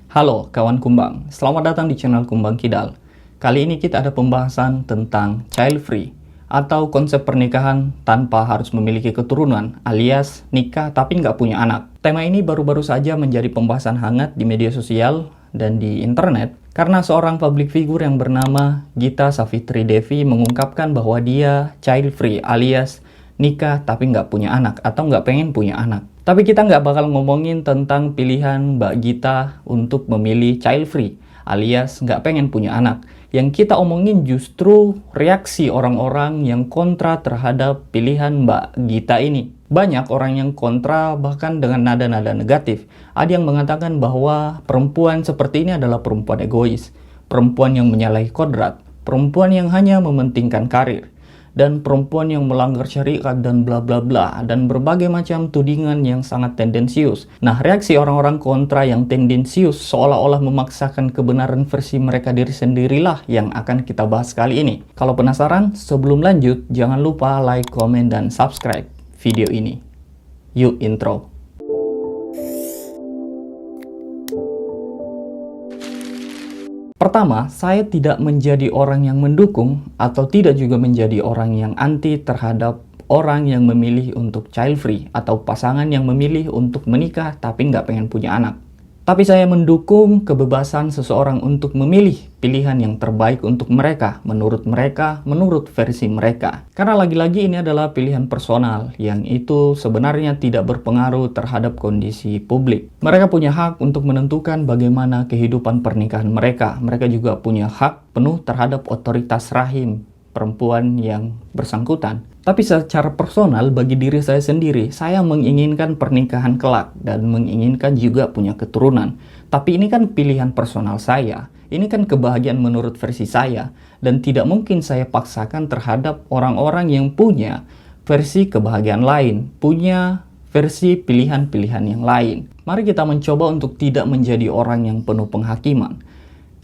Halo kawan Kumbang, selamat datang di channel Kumbang Kidal. Kali ini kita ada pembahasan tentang child free atau konsep pernikahan tanpa harus memiliki keturunan alias nikah tapi nggak punya anak. Tema ini baru-baru saja menjadi pembahasan hangat di media sosial dan di internet karena seorang public figure yang bernama Gita Savitri Devi mengungkapkan bahwa dia child free alias nikah tapi nggak punya anak atau nggak pengen punya anak. Tapi kita nggak bakal ngomongin tentang pilihan Mbak Gita untuk memilih child free alias nggak pengen punya anak. Yang kita omongin justru reaksi orang-orang yang kontra terhadap pilihan Mbak Gita ini. Banyak orang yang kontra bahkan dengan nada-nada negatif. Ada yang mengatakan bahwa perempuan seperti ini adalah perempuan egois, perempuan yang menyalahi kodrat, perempuan yang hanya mementingkan karir, dan perempuan yang melanggar syariat dan bla bla bla, dan berbagai macam tudingan yang sangat tendensius. Nah, reaksi orang-orang kontra yang tendensius seolah-olah memaksakan kebenaran versi mereka diri sendirilah yang akan kita bahas kali ini. Kalau penasaran, sebelum lanjut, jangan lupa like, komen, dan subscribe video ini. Yuk intro. Pertama, saya tidak menjadi orang yang mendukung atau tidak juga menjadi orang yang anti terhadap orang yang memilih untuk child free atau pasangan yang memilih untuk menikah tapi nggak pengen punya anak. Tapi saya mendukung kebebasan seseorang untuk memilih pilihan yang terbaik untuk mereka, menurut versi mereka. Karena lagi-lagi ini adalah pilihan personal yang itu sebenarnya tidak berpengaruh terhadap kondisi publik. Mereka punya hak untuk menentukan bagaimana kehidupan pernikahan mereka. Mereka juga punya hak penuh terhadap otoritas rahim perempuan yang bersangkutan. Tapi secara personal bagi diri saya sendiri, saya menginginkan pernikahan kelak dan menginginkan juga punya keturunan. Tapi ini kan pilihan personal saya. Ini kan kebahagiaan menurut versi saya dan tidak mungkin saya paksakan terhadap orang-orang yang punya versi kebahagiaan lain, punya versi pilihan-pilihan yang lain. Mari kita mencoba untuk tidak menjadi orang yang penuh penghakiman.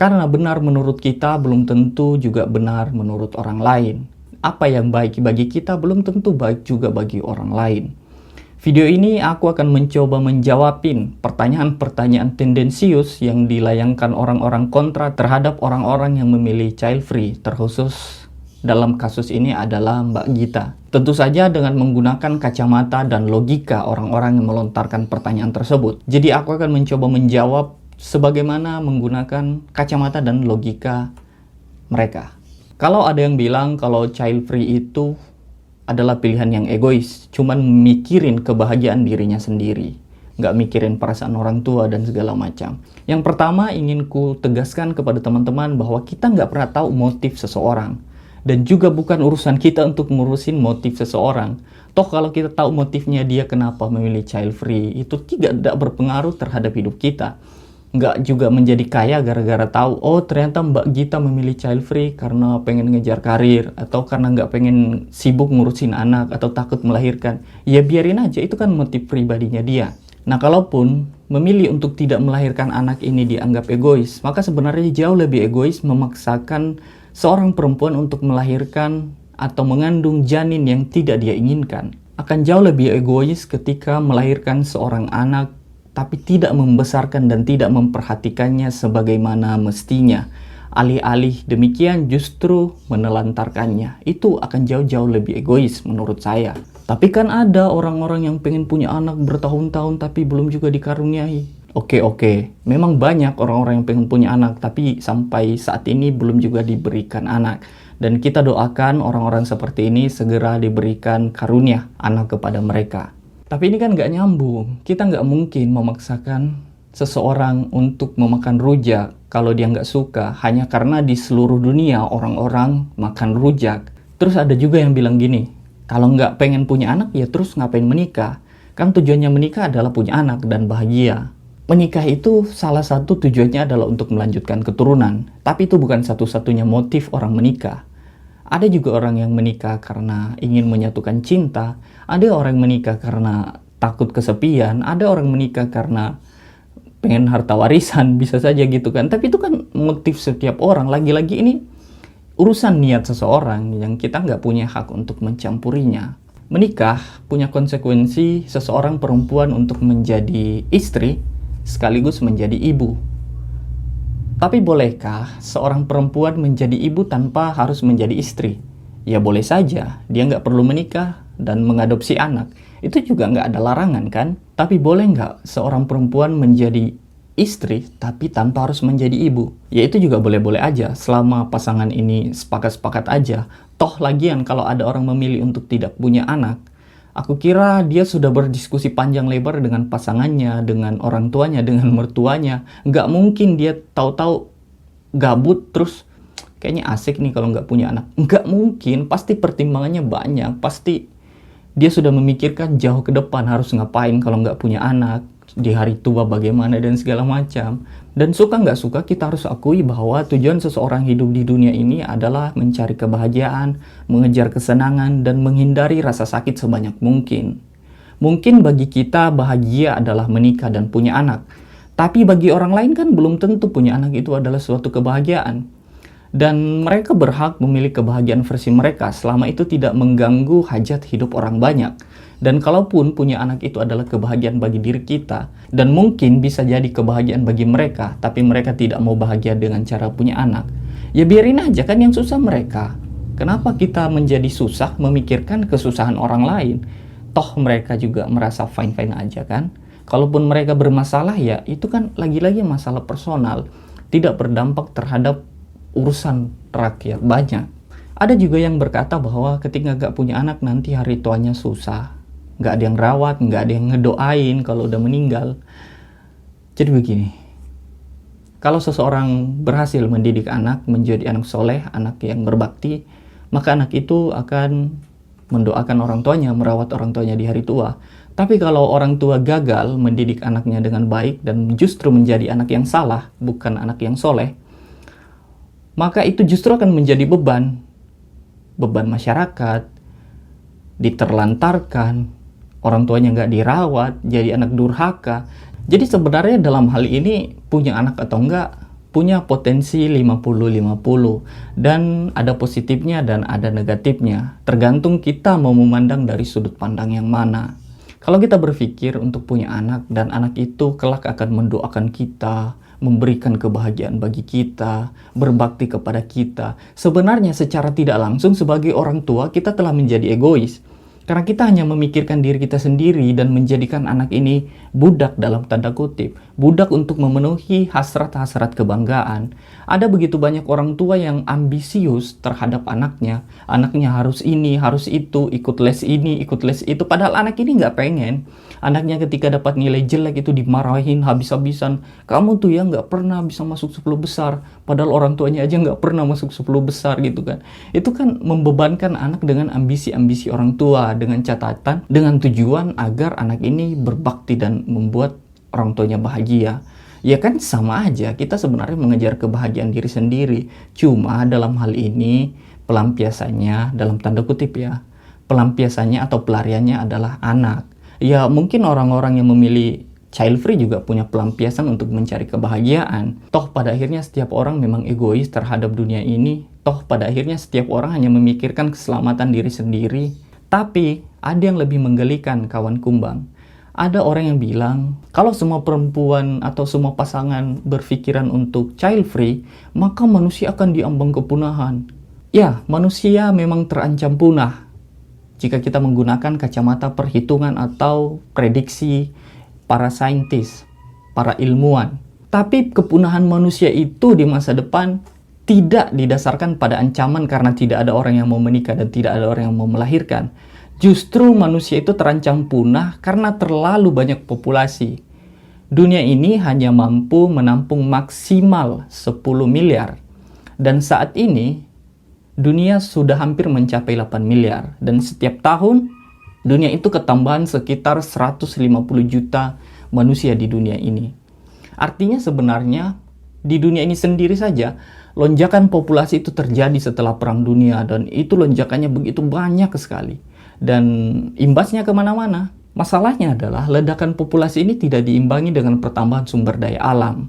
Karena benar menurut kita belum tentu juga benar menurut orang lain. Apa yang baik bagi kita belum tentu baik juga bagi orang lain. Video ini aku akan mencoba menjawabin pertanyaan-pertanyaan tendensius yang dilayangkan orang-orang kontra terhadap orang-orang yang memilih child free, terkhusus dalam kasus ini adalah Mbak Gita. Tentu saja dengan menggunakan kacamata dan logika orang-orang yang melontarkan pertanyaan tersebut. Jadi aku akan mencoba menjawab sebagaimana menggunakan kacamata dan logika mereka. Kalau ada yang bilang kalau child free itu adalah pilihan yang egois, cuman mikirin kebahagiaan dirinya sendiri, nggak mikirin perasaan orang tua dan segala macam. Yang pertama ingin ku tegaskan kepada teman-teman bahwa kita nggak pernah tahu motif seseorang. Dan juga bukan urusan kita untuk ngurusin motif seseorang. Toh kalau kita tahu motifnya dia kenapa memilih child free, itu tidak berpengaruh terhadap hidup kita. Nggak juga menjadi kaya gara-gara tahu, oh ternyata Mbak Gita memilih child free karena pengen ngejar karir, atau karena nggak pengen sibuk ngurusin anak, atau takut melahirkan. Ya biarin aja, itu kan motif pribadinya dia. Nah kalaupun memilih untuk tidak melahirkan anak ini dianggap egois, maka sebenarnya jauh lebih egois memaksakan seorang perempuan untuk melahirkan atau mengandung janin yang tidak dia inginkan. Akan jauh lebih egois ketika melahirkan seorang anak tapi tidak membesarkan dan tidak memperhatikannya sebagaimana mestinya. Alih-alih demikian justru menelantarkannya. Itu akan jauh-jauh lebih egois menurut saya. Tapi kan ada orang-orang yang pengen punya anak bertahun-tahun tapi belum juga dikaruniai. Oke. Memang banyak orang-orang yang pengen punya anak tapi sampai saat ini belum juga diberikan anak. Dan kita doakan orang-orang seperti ini segera diberikan karunia anak kepada mereka. Tapi ini kan nggak nyambung. Kita nggak mungkin memaksakan seseorang untuk memakan rujak kalau dia nggak suka hanya karena di seluruh dunia orang-orang makan rujak. Terus ada juga yang bilang gini, kalau nggak pengen punya anak ya terus ngapain menikah? Kan tujuannya menikah adalah punya anak dan bahagia. Menikah itu salah satu tujuannya adalah untuk melanjutkan keturunan. Tapi itu bukan satu-satunya motif orang menikah. Ada juga orang yang menikah karena ingin menyatukan cinta. Ada orang yang menikah karena takut kesepian. Ada orang menikah karena pengen harta warisan. Bisa saja gitu kan. Tapi itu kan motif setiap orang. Lagi-lagi ini urusan niat seseorang yang kita nggak punya hak untuk mencampurinya. Menikah punya konsekuensi seseorang perempuan untuk menjadi istri sekaligus menjadi ibu. Tapi bolehkah seorang perempuan menjadi ibu tanpa harus menjadi istri? Ya boleh saja, dia nggak perlu menikah dan mengadopsi anak. Itu juga nggak ada larangan kan? Tapi boleh nggak seorang perempuan menjadi istri tapi tanpa harus menjadi ibu? Ya itu juga boleh-boleh aja, selama pasangan ini sepakat-sepakat aja. Toh lagian kalau ada orang memilih untuk tidak punya anak, aku kira dia sudah berdiskusi panjang lebar dengan pasangannya, dengan orang tuanya, dengan mertuanya. Nggak mungkin dia tahu-tahu gabut terus kayaknya asik nih kalau nggak punya anak. Nggak mungkin, pasti pertimbangannya banyak. Pasti dia sudah memikirkan jauh ke depan harus ngapain kalau nggak punya anak, di hari tua bagaimana dan segala macam. Dan suka nggak suka kita harus akui bahwa tujuan seseorang hidup di dunia ini adalah mencari kebahagiaan, mengejar kesenangan, dan menghindari rasa sakit sebanyak mungkin. Mungkin bagi kita bahagia adalah menikah dan punya anak, tapi bagi orang lain kan belum tentu punya anak itu adalah suatu kebahagiaan. Dan mereka berhak memilih kebahagiaan versi mereka selama itu tidak mengganggu hajat hidup orang banyak. Dan kalaupun punya anak itu adalah kebahagiaan bagi diri kita, dan mungkin bisa jadi kebahagiaan bagi mereka, tapi mereka tidak mau bahagia dengan cara punya anak, ya biarin aja kan yang susah mereka. Kenapa kita menjadi susah memikirkan kesusahan orang lain? Toh mereka juga merasa fine-fine aja kan? Kalaupun mereka bermasalah ya itu kan lagi-lagi masalah personal, tidak berdampak terhadap urusan rakyat banyak. Ada juga yang berkata bahwa ketika gak punya anak nanti hari tuanya susah. Gak ada yang rawat, gak ada yang ngedoain kalau udah meninggal. Jadi begini, kalau seseorang berhasil mendidik anak menjadi anak soleh, anak yang berbakti, maka anak itu akan mendoakan orang tuanya, merawat orang tuanya di hari tua. Tapi kalau orang tua gagal mendidik anaknya dengan baik dan justru menjadi anak yang salah, bukan anak yang soleh, maka itu justru akan menjadi beban masyarakat, diterlantarkan, orang tuanya nggak dirawat, jadi anak durhaka. Jadi sebenarnya dalam hal ini punya anak atau enggak, punya potensi 50-50. Dan ada positifnya dan ada negatifnya. Tergantung kita mau memandang dari sudut pandang yang mana. Kalau kita berpikir untuk punya anak dan anak itu kelak akan mendoakan kita, memberikan kebahagiaan bagi kita, berbakti kepada kita, sebenarnya secara tidak langsung sebagai orang tua kita telah menjadi egois. Karena kita hanya memikirkan diri kita sendiri dan menjadikan anak ini budak dalam tanda kutip. Budak untuk memenuhi hasrat-hasrat kebanggaan. Ada begitu banyak orang tua yang ambisius terhadap anaknya. Anaknya harus ini, harus itu, ikut les ini, ikut les itu. Padahal anak ini nggak pengen. Anaknya ketika dapat nilai jelek itu dimarahin habis-habisan. Kamu tuh ya nggak pernah bisa masuk 10 besar. Padahal orang tuanya aja nggak pernah masuk 10 besar gitu kan. Itu kan membebankan anak dengan ambisi-ambisi orang tua. Dengan catatan, dengan tujuan agar anak ini berbakti dan membuat orang tuanya bahagia. Ya kan sama aja, kita sebenarnya mengejar kebahagiaan diri sendiri. Cuma dalam hal ini, pelampiasannya, dalam tanda kutip ya, pelampiasannya atau pelariannya adalah anak. Ya mungkin orang-orang yang memilih child free juga punya pelampiasan untuk mencari kebahagiaan. Toh pada akhirnya setiap orang memang egois terhadap dunia ini. Toh pada akhirnya setiap orang hanya memikirkan keselamatan diri sendiri. Tapi ada yang lebih menggelikan, kawan kumbang. Ada orang yang bilang, kalau semua perempuan atau semua pasangan berpikiran untuk child free, maka manusia akan diambang kepunahan. Ya, manusia memang terancam punah jika kita menggunakan kacamata perhitungan atau prediksi para saintis, para ilmuwan. Tapi kepunahan manusia itu di masa depan tidak didasarkan pada ancaman karena tidak ada orang yang mau menikah dan tidak ada orang yang mau melahirkan. Justru manusia itu terancam punah karena terlalu banyak populasi. Dunia ini hanya mampu menampung maksimal 10 miliar. Dan saat ini, dunia sudah hampir mencapai 8 miliar. Dan setiap tahun, dunia itu ketambahan sekitar 150 juta manusia di dunia ini. Artinya sebenarnya, di dunia ini sendiri saja, lonjakan populasi itu terjadi setelah Perang Dunia dan itu lonjakannya begitu banyak sekali dan imbasnya kemana-mana. Masalahnya adalah ledakan populasi ini tidak diimbangi dengan pertambahan sumber daya alam.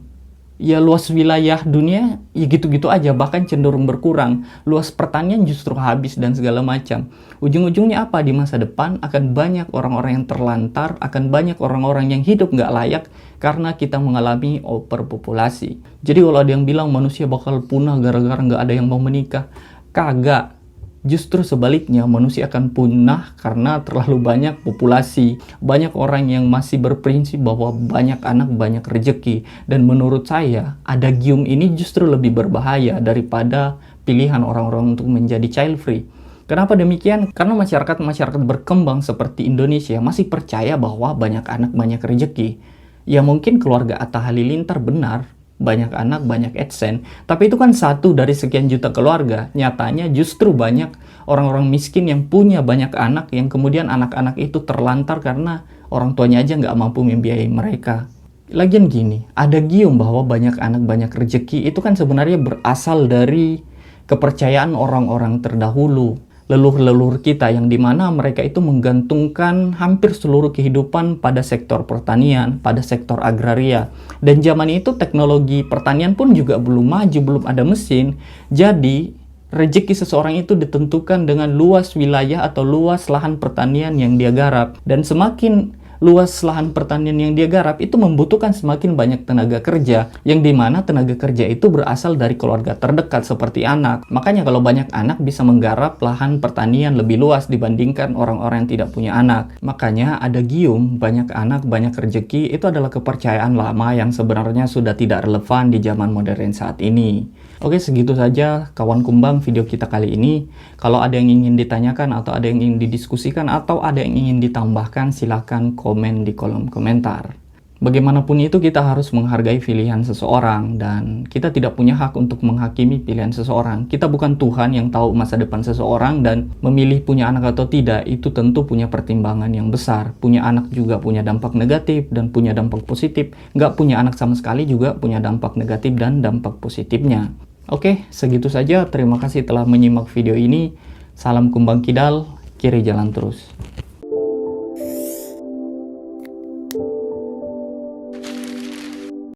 ya luas wilayah dunia ya gitu-gitu aja, bahkan cenderung berkurang. Luas pertanian justru habis dan segala macam. Ujung-ujungnya apa? Di masa depan akan banyak orang-orang yang terlantar, akan banyak orang-orang yang hidup nggak layak karena kita mengalami overpopulasi. Jadi kalau ada yang bilang manusia bakal punah gara-gara nggak ada yang mau menikah, kagak. Justru sebaliknya, manusia akan punah karena terlalu banyak populasi. Banyak orang yang masih berprinsip bahwa banyak anak, banyak rezeki. Dan menurut saya, adagium ini justru lebih berbahaya daripada pilihan orang-orang untuk menjadi child free. Kenapa demikian? Karena masyarakat-masyarakat berkembang seperti Indonesia masih percaya bahwa banyak anak, banyak rezeki. Ya mungkin keluarga Atta Halilintar benar, banyak anak, banyak AdSense. Tapi itu kan satu dari sekian juta keluarga. Nyatanya justru banyak orang-orang miskin yang punya banyak anak, yang kemudian anak-anak itu terlantar karena orang tuanya aja nggak mampu membiayai mereka. Lagian gini, ada gium bahwa banyak anak, banyak rezeki itu kan sebenarnya berasal dari kepercayaan orang-orang terdahulu. Leluhur-leluhur kita yang dimana mereka itu menggantungkan hampir seluruh kehidupan pada sektor pertanian, pada sektor agraria. Dan zaman itu teknologi pertanian pun juga belum maju, belum ada mesin. Jadi rezeki seseorang itu ditentukan dengan luas wilayah atau luas lahan pertanian yang dia garap. Dan semakin luas lahan pertanian yang dia garap itu membutuhkan semakin banyak tenaga kerja, yang dimana tenaga kerja itu berasal dari keluarga terdekat seperti anak. Makanya kalau banyak anak bisa menggarap lahan pertanian lebih luas dibandingkan orang-orang yang tidak punya anak. Makanya ada gium banyak anak banyak rezeki itu adalah kepercayaan lama yang sebenarnya sudah tidak relevan di zaman modern saat ini. Oke, segitu saja kawan kumbang video kita kali ini. Kalau ada yang ingin ditanyakan atau ada yang ingin didiskusikan atau ada yang ingin ditambahkan, silahkan komen di kolom komentar. Bagaimanapun itu kita harus menghargai pilihan seseorang dan kita tidak punya hak untuk menghakimi pilihan seseorang. Kita bukan Tuhan yang tahu masa depan seseorang dan memilih punya anak atau tidak itu tentu punya pertimbangan yang besar. Punya anak juga punya dampak negatif dan punya dampak positif. Nggak punya anak sama sekali juga punya dampak negatif dan dampak positifnya. Oke, segitu saja. Terima kasih telah menyimak video ini. Salam kumbang kidal, kiri jalan terus.